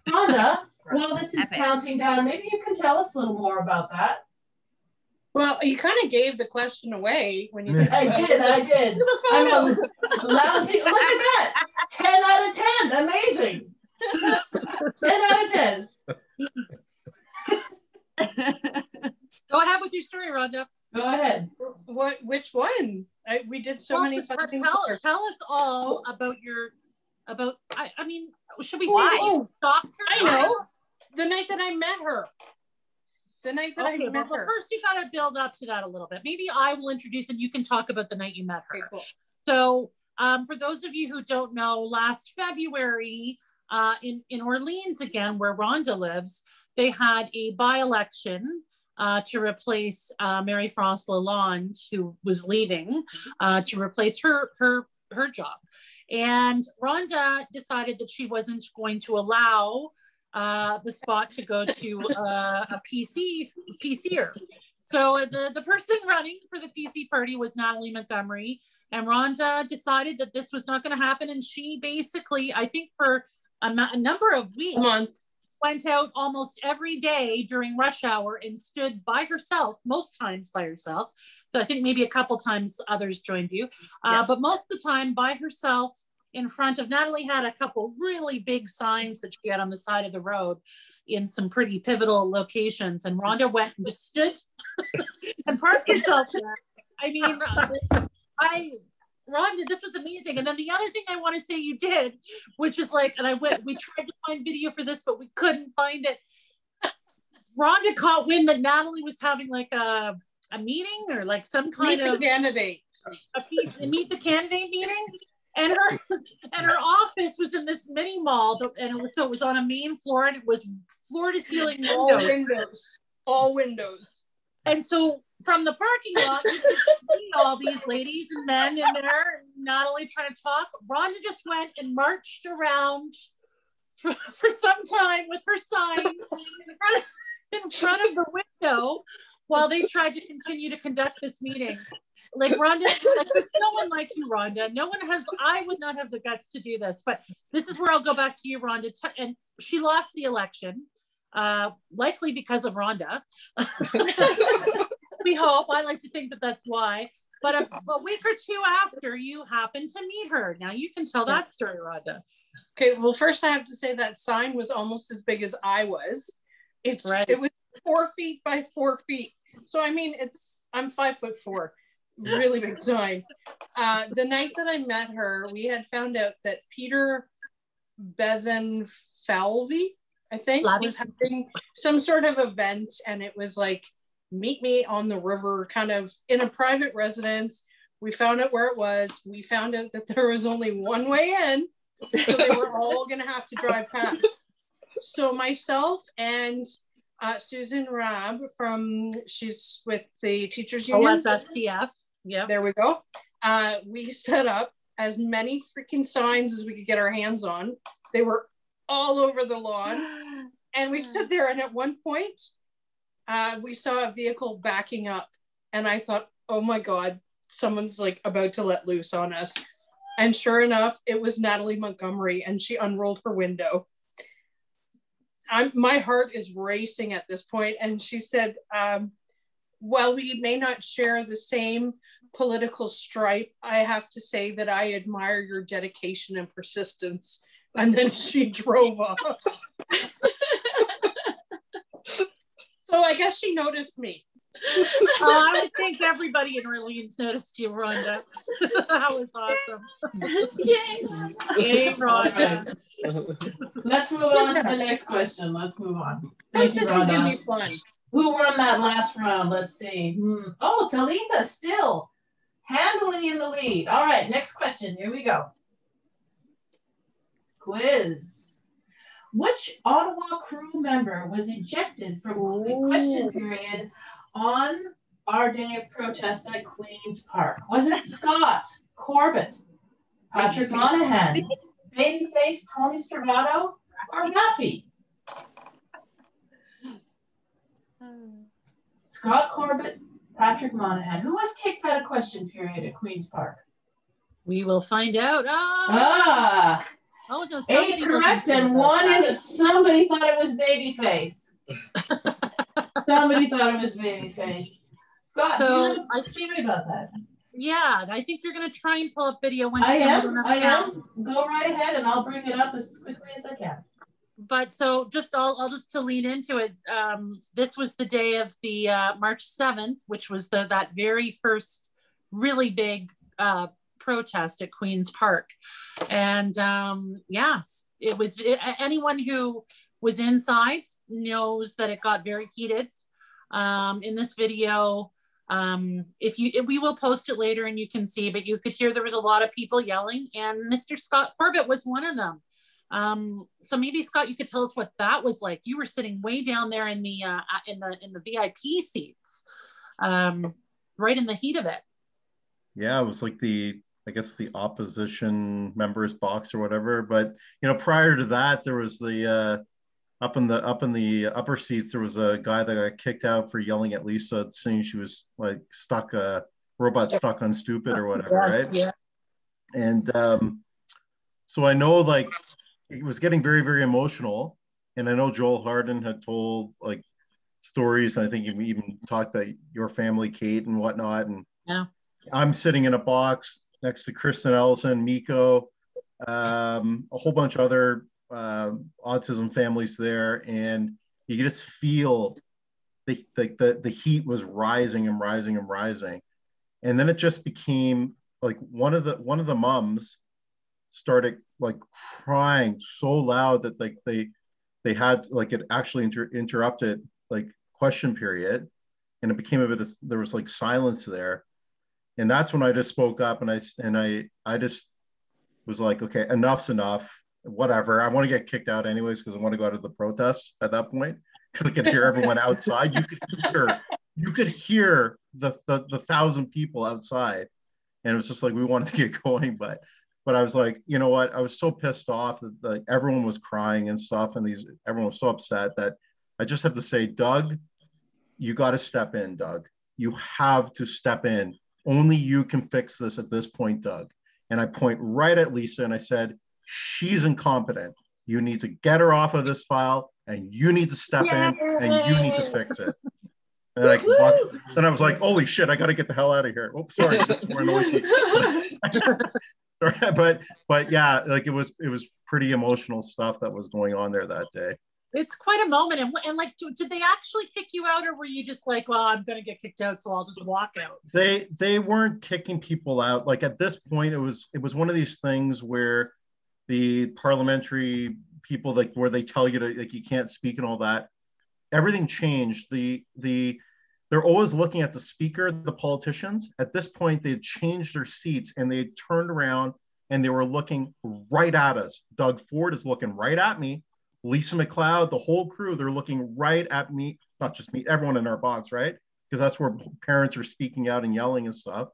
Rhonda, while this is counting down, maybe you can tell us a little more about that. Well, you kind of gave the question away when you did. I did. I'm a lousy. Look at that. 10 out of 10. Amazing. 10 out of 10. Go ahead with your story, Rhonda. Go ahead. Which one? We did so many fun things. Tell us all about your, I mean, should we say Why? doctor? I know. The night that I met her. The night that I met her. First, you got to build up to that a little bit. Maybe I will introduce and you can talk about the night you met her. Okay, cool. So for those of you who don't know, last February in Orleans again, where Rhonda lives, they had a by-election to replace Marie-France Lalonde, who was leaving, to replace her job. And Rhonda decided that she wasn't going to allow the spot to go to a PCer. So the person running for the PC party was Natalie Montgomery, and Rhonda decided that this was not going to happen. And she basically, I think for a number of weeks, went out almost every day during rush hour and stood by herself, most times by herself. So I think maybe a couple times others joined you, but most of the time by herself in front of, Natalie had a couple really big signs that she had on the side of the road in some pretty pivotal locations. And Rhonda went and just stood and parked herself there. I mean, Rhonda, this was amazing. And then the other thing I want to say you did, which is like, and we tried to find video for this, but we couldn't find it. Rhonda caught wind that Natalie was having like a meeting or like some kind of candidate, meet the candidate meeting. And her office was in this mini mall, and it was on a main floor, and it was floor to ceiling windows. All windows. And so from the parking lot, you could see all these ladies and men in there, not only trying to talk. Rhonda just went and marched around for some time with her sign in front of the window while they tried to continue to conduct this meeting. Like Rhonda, like, there's no one like you, Rhonda. No one has, I would not have the guts to do this, but this is where I'll go back to you, Rhonda. And she lost the election, likely because of Rhonda. We hope. I like to think that that's why. But a week or two after, you happened to meet her. Now you can tell that story, Rhonda. Okay, well, first I have to say that sign was almost as big as I was. It was 4 feet by 4 feet. So I mean, I'm 5'4", really big sign. The night that I met her, we had found out that Peter Bethenfelvey, I think, was having some sort of event, and it was like, meet me on the river, kind of in a private residence. We found out where it was. We found out that there was only one way in, so they were all going to have to drive past. So myself and Susan Rabb she's with the Teachers Union. OFSTF. Yeah. There we go. We set up as many freaking signs as we could get our hands on. They were all over the lawn. And we stood there, and at one point, we saw a vehicle backing up. And I thought, oh my God, someone's like about to let loose on us. And sure enough, it was Natalie Montgomery, and she unrolled her window. My heart is racing at this point. And she said, while we may not share the same political stripe, I have to say that I admire your dedication and persistence. And then she drove off. So I guess she noticed me. I would think everybody in Orleans noticed you, Rhonda. That was awesome. Yay, Rhonda. Let's move on to the next question. Let's move on. Thank you, Rhonda. Gonna be fun. Who won that last round? Let's see. Oh, Talitha still handily in the lead. All right, next question. Here we go. Quiz. Which Ottawa Crew member was ejected from the question period on our day of protest at Queen's Park? Was it Scott, Corbett, Patrick Monahan, Babyface Tony Stravato, or Raffy? Scott, Corbett, Patrick Monahan. Who was kicked out of question period at Queen's Park? We will find out. Oh, no, 8 correct and 1 in. Somebody thought it was Babyface. Somebody thought it was Babyface. Scott, So do you have a story about that? Yeah, I think you're going to try and pull up video once I you am. Go right ahead, and I'll bring it up as quickly as I can. But so I'll just to lead into it. This was the day of the March 7th, which was that very first really big protest at Queen's Park. And yes, anyone who was inside knows that it got very heated. In this video, we will post it later and you can see, but you could hear there was a lot of people yelling, and Mr. Scott Corbett was one of them. So maybe Scott, you could tell us what that was like. You were sitting way down there in the VIP seats, right in the heat of it. Yeah, it was like I guess the opposition members box or whatever. But prior to that, there was the up in the upper seats, there was a guy that got kicked out for yelling at Lisa, saying she was like robot stuck on stupid or whatever, yes, right? Yeah. And so I know like it was getting very, very emotional. And I know Joel Harden had told like stories, and I think you even talked about your family, Kate, and whatnot. And yeah, I'm sitting in a box next to Kristen Ellison, Miko, a whole bunch of other autism families there, and you just feel the heat was rising and rising and rising. And then it just became like one of the mums started like crying so loud that like they had like it actually interrupted like question period, and it became there was like silence there. And that's when I just spoke up, and I just was like, okay, enough's enough, whatever. I want to get kicked out anyways because I want to go out of the protests at that point, because I could hear everyone outside. You could hear the 1,000 people outside, and it was just like we wanted to get going. But I was like, you know what? I was so pissed off that like everyone was crying and stuff, and everyone was so upset that I just had to say, Doug, you got to step in, Doug. You have to step in. Only you can fix this at this point, Doug. And I point right at Lisa and I said, she's incompetent. You need to get her off of this file, and you need to step in, and you need to fix it. And then I was like, holy shit, I got to get the hell out of here. Oh, sorry, this is more noisy. but yeah, like it was pretty emotional stuff that was going on there that day. It's quite a moment. And like, did they actually kick you out, or were you just like, well, I'm going to get kicked out, so I'll just walk out? They weren't kicking people out. Like at this point, it was one of these things where the parliamentary people, like where they tell you to, like, you can't speak and all that, everything changed. They're always looking at the speaker, the politicians. At this point, they had changed their seats and they had turned around and they were looking right at us. Doug Ford is looking right at me. Lisa MacLeod, the whole crew, they're looking right at me, not just me, everyone in our box, right? Because that's where parents are speaking out and yelling and stuff.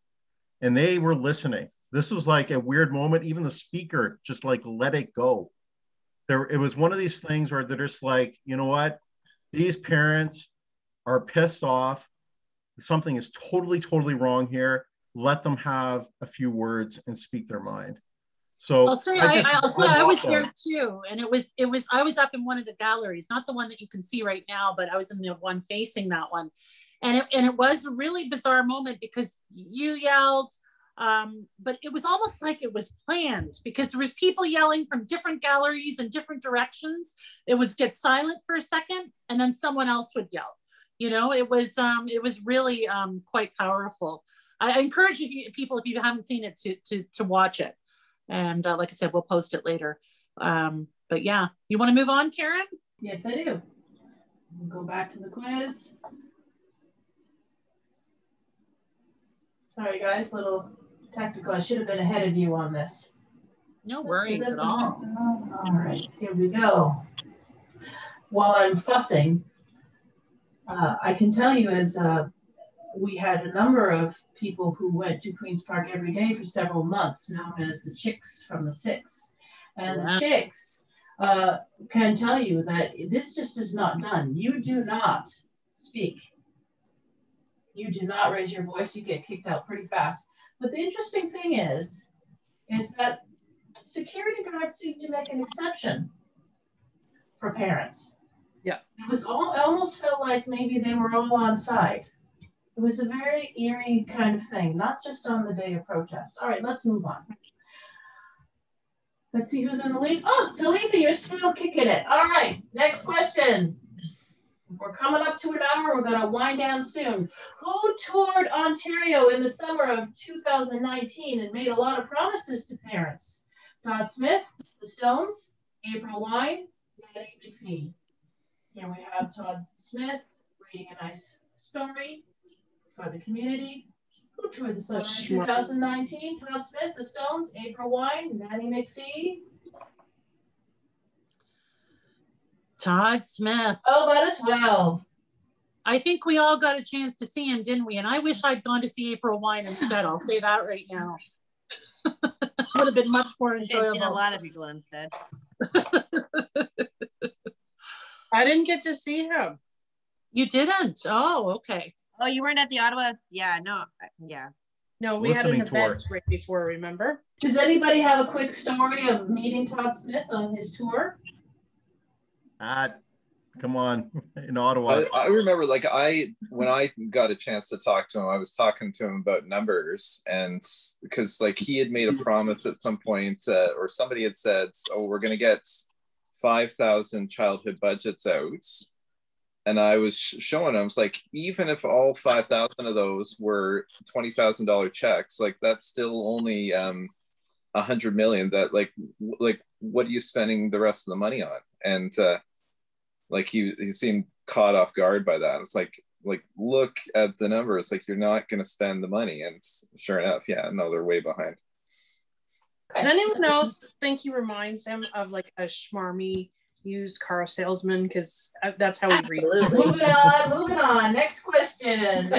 And they were listening. This was like a weird moment. Even the speaker just like let it go. It was one of these things where they're just like, you know what? These parents are pissed off. Something is totally, totally wrong here. Let them have a few words and speak their mind. So I'll say I was there too, and it was I was up in one of the galleries, not the one that you can see right now, but I was in the one facing that one, and it was a really bizarre moment because you yelled, but it was almost like it was planned because there was people yelling from different galleries in different directions. It was get silent for a second, and then someone else would yell. You know, it was really quite powerful. I encourage people, if you haven't seen it, to watch it. And like I said, we'll post it later. But yeah, you want to move on, Karen? Yes, I do. We'll go back to the quiz. Sorry, guys, little technical. I should have been ahead of you on this. No worries at all. All right, here we go. While I'm fussing, I can tell you as we had a number of people who went to Queen's Park every day for several months, known as the Chicks from the Six. And the Chicks can tell you that this just is not done. You do not speak. You do not raise your voice. You get kicked out pretty fast. But the interesting thing is that security guards seem to make an exception for parents. Yeah. It almost felt like maybe they were all on side. It was a very eerie kind of thing, not just on the day of protest. All right, let's move on. Let's see who's in the lead. Oh, Talitha, you're still kicking it. All right, next question. We're coming up to an hour. We're going to wind down soon. Who toured Ontario in the summer of 2019 and made a lot of promises to parents? Todd Smith, The Stones, April Wine, Maddie McPhee. Here we have Todd Smith reading a nice story for the community. Who toured the summer of 2019? Todd Smith, The Stones, April Wine, Maddie McPhee. Todd Smith. Oh, about a 12. I think we all got a chance to see him, didn't we? And I wish I'd gone to see April Wine instead. I'll say that right now. Would have been much more enjoyable. I've seen a lot of people instead. I didn't get to see him. You didn't? Oh, okay. Oh, you weren't at the Ottawa? Yeah, no. Yeah. No, we had an Listening tour. event right before, remember? Does anybody have a quick story of meeting Todd Smith on his tour? Come on, in Ottawa. I remember, like, when I got a chance to talk to him, I was talking to him about numbers, and because, like, he had made a promise at some point, or somebody had said, oh, we're going to get 5,000 childhood budgets out. And I was showing him, I was like, even if all 5,000 of those were $20,000 checks, like, that's still only 100 million. That, like, what are you spending the rest of the money on? And like, he seemed caught off guard by that. It's like look at the numbers, like, you're not going to spend the money. And sure enough, yeah, no, they're way behind. Does anyone else think he reminds him of, like, a schmarmy used car salesman? Because that's how he reads. Moving on. Next question.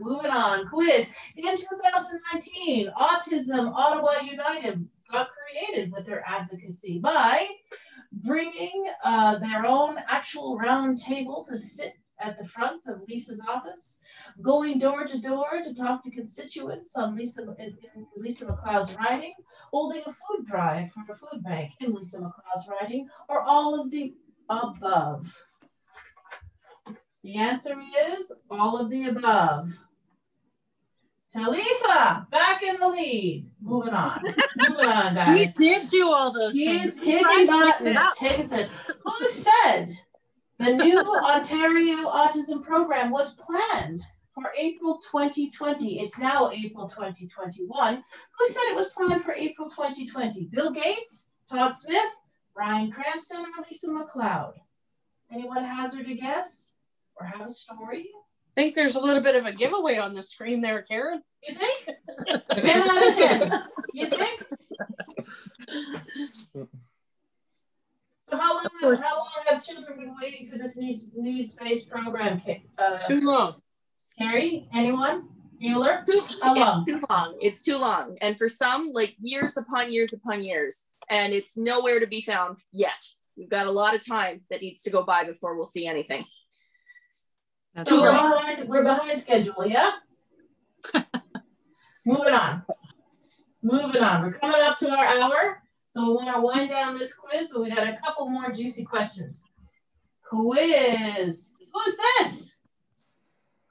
Moving on. Quiz. In 2019, Autism Ottawa United got creative with their advocacy by bringing their own actual round table to sit at the front of Lisa's office, going door to door to talk to constituents on Lisa MacLeod's riding, holding a food drive for a food bank in Lisa MacLeod's riding, or all of the above. The answer is all of the above. Talitha, back in the lead. Moving on, guys. He did do all those things. He's kicking butt, taking it. Who said the new Ontario Autism Program was planned for April 2020? It's now April 2021. Who said it was planned for April 2020? Bill Gates, Todd Smith, Brian Cranston, or Lisa MacLeod? Anyone hazard a guess or have a story? I think there's a little bit of a giveaway on the screen there, Karen. You think? 10 out of 10. You think? So how long have children been waiting for this needs-based program? Too long. Carrie, anyone? Bueller? It's too long. And for some, like, years upon years upon years. And it's nowhere to be found yet. We've got a lot of time that needs to go by before we'll see anything. So we're behind schedule, yeah? Moving on. We're coming up to our hour. So we want to wind down this quiz, but we got a couple more juicy questions. Quiz. Who's this?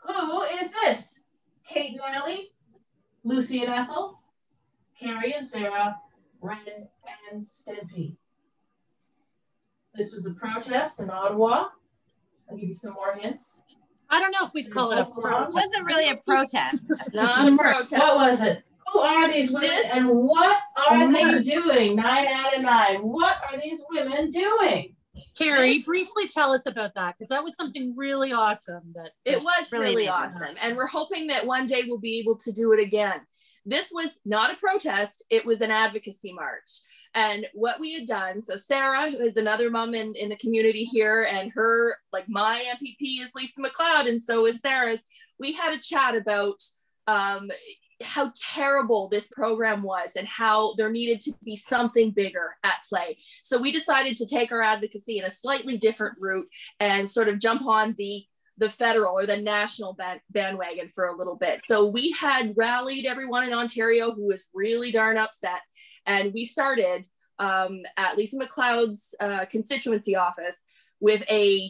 Who is this? Kate and Allie, Lucy and Ethel, Carrie and Sarah, Ren and Stimpy. This was a protest in Ottawa. I'll give you some more hints. I don't know if we'd call it a protest. It wasn't really a protest. It's not a protest. What was it? Who are these women and what are they doing? 9 out of 9. What are these women doing? Carrie, briefly tell us about that, because that was something really awesome. It was really awesome. And we're hoping that one day we'll be able to do it again. This was not a protest, it was an advocacy march. And what we had done, so Sarah, who is another mom in the community here, and her, like, my MPP is Lisa MacLeod, and so is Sarah's. We had a chat about how terrible this program was and how there needed to be something bigger at play. So we decided to take our advocacy in a slightly different route and sort of jump on the federal or the national bandwagon for a little bit. So we had rallied everyone in Ontario who was really darn upset. And we started at Lisa MacLeod's constituency office with a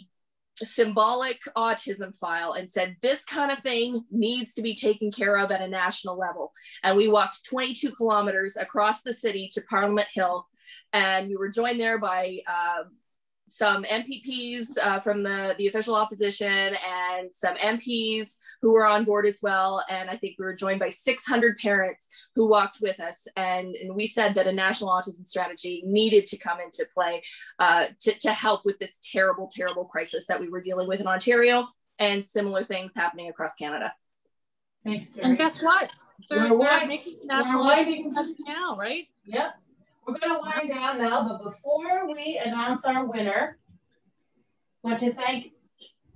symbolic autism file and said, this kind of thing needs to be taken care of at a national level. And we walked 22 kilometers across the city to Parliament Hill, and we were joined there by some MPPs from the official opposition and some MPs who were on board as well. And I think we were joined by 600 parents who walked with us. And we said that a national autism strategy needed to come into play to help with this terrible, terrible crisis that we were dealing with in Ontario and similar things happening across Canada. Thanks, Gary. And guess what? They're making national autism now, right? Yep. We're going to wind down now, but before we announce our winner, I want to thank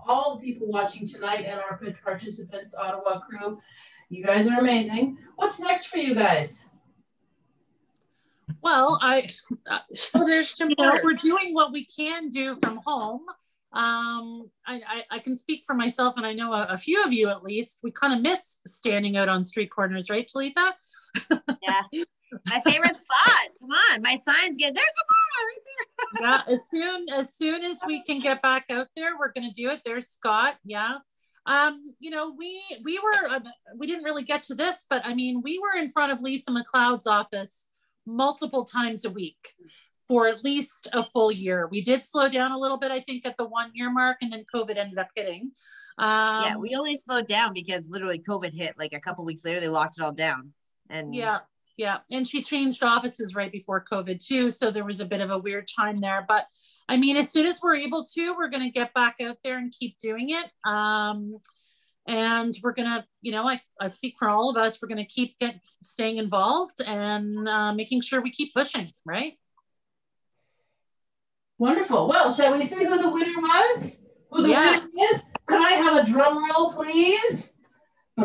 all the people watching tonight and our participants, Ottawa Crew. You guys are amazing. What's next for you guys? Well, we're doing what we can do from home. I can speak for myself, and I know a few of you at least. We kind of miss standing out on street corners, right, Talitha? Yeah. My favorite spot. Come on, my signs there's a bar right there. Yeah, as soon as we can get back out there, we're going to do it. There's Scott. Yeah. You know, we didn't really get to this, but I mean, we were in front of Lisa MacLeod's office multiple times a week for at least a full year. We did slow down a little bit, I think, at the 1 year mark, and then COVID ended up hitting. Yeah, we only slowed down because literally COVID hit. Like a couple weeks later, they locked it all down. And yeah, and she changed offices right before COVID too, so there was a bit of a weird time there. But I mean, as soon as we're able to, we're going to get back out there and keep doing it. And we're going to, you know, I speak for all of us, we're going to keep staying involved and making sure we keep pushing, right? Wonderful. Well, shall we say who the winner was? Who the winner is? Could I have a drum roll, please? The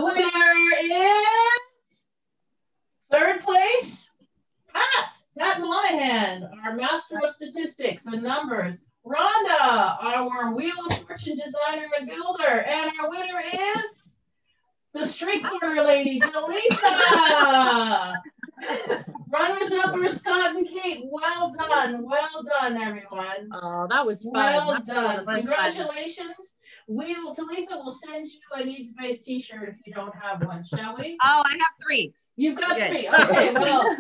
winner is third place, Pat Monahan, our master of statistics and numbers. Rhonda, our Wheel of Fortune designer and builder. And our winner is the street corner lady, Talitha. Runners up are Scott and Kate. Well done, everyone. Oh, that was fun. Well done. Congratulations. Talitha will send you a needs-based t-shirt if you don't have one, shall we? Oh, I have 3. You've got 3. Okay, well,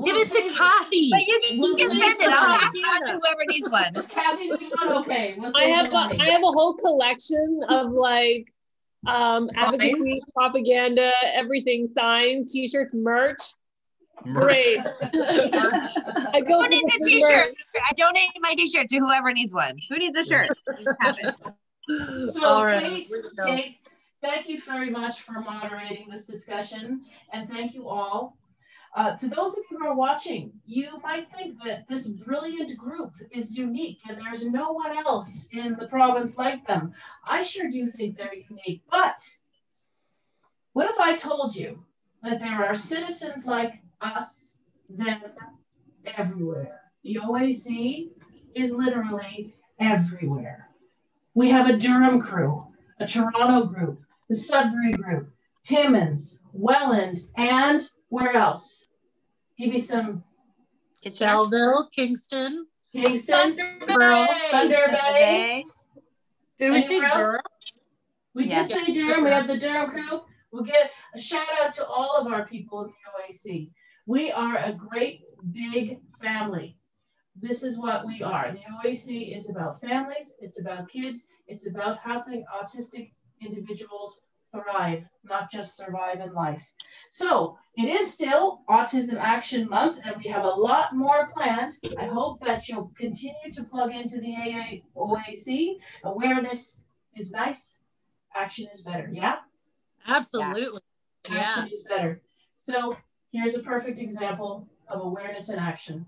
give it to Kathy. But you can send it. I'll pass it on to whoever needs one. Does Kathy need one? Okay. I have a whole collection of like advocacy, propaganda, everything, signs, t-shirts, merch. It's great. I donate the t-shirt. I donate my t-shirt to whoever needs one. Who needs a shirt? Have it. So, all right. Kate, thank you very much for moderating this discussion, and thank you all. To those of you who are watching, you might think that this brilliant group is unique and there's no one else in the province like them. I sure do think they're unique, but what if I told you that there are citizens like us, them, everywhere? The OAC is literally everywhere. We have a Durham crew, a Toronto group, the Sudbury group, Timmins, Welland, and where else? Give me some. Belleville, Kingston, Thunder Bay. Did we say Durham? We did say Durham. We have the Durham crew. We'll get a shout out to all of our people in the OAC. We are a great big family. This is what we are. The OAC is about families, it's about kids, it's about helping autistic individuals thrive, not just survive in life. So it is still Autism Action Month, and we have a lot more planned. I hope that you'll continue to plug into the OAC. Awareness is nice, action is better, yeah? Absolutely. Yeah. Action is better. So here's a perfect example of awareness and action.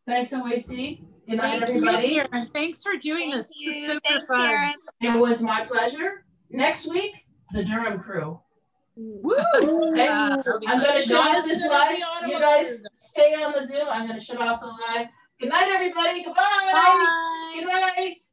Thanks, OAC. Good night, everybody. Karen. Thanks for doing this. It's super fun. Karen. It was my pleasure. Next week, the Durham crew. Woo! Okay. I'm going to shut off this live. You guys stay on the Zoom. I'm going to shut off the live. Good night, everybody. Goodbye. Bye. Good night.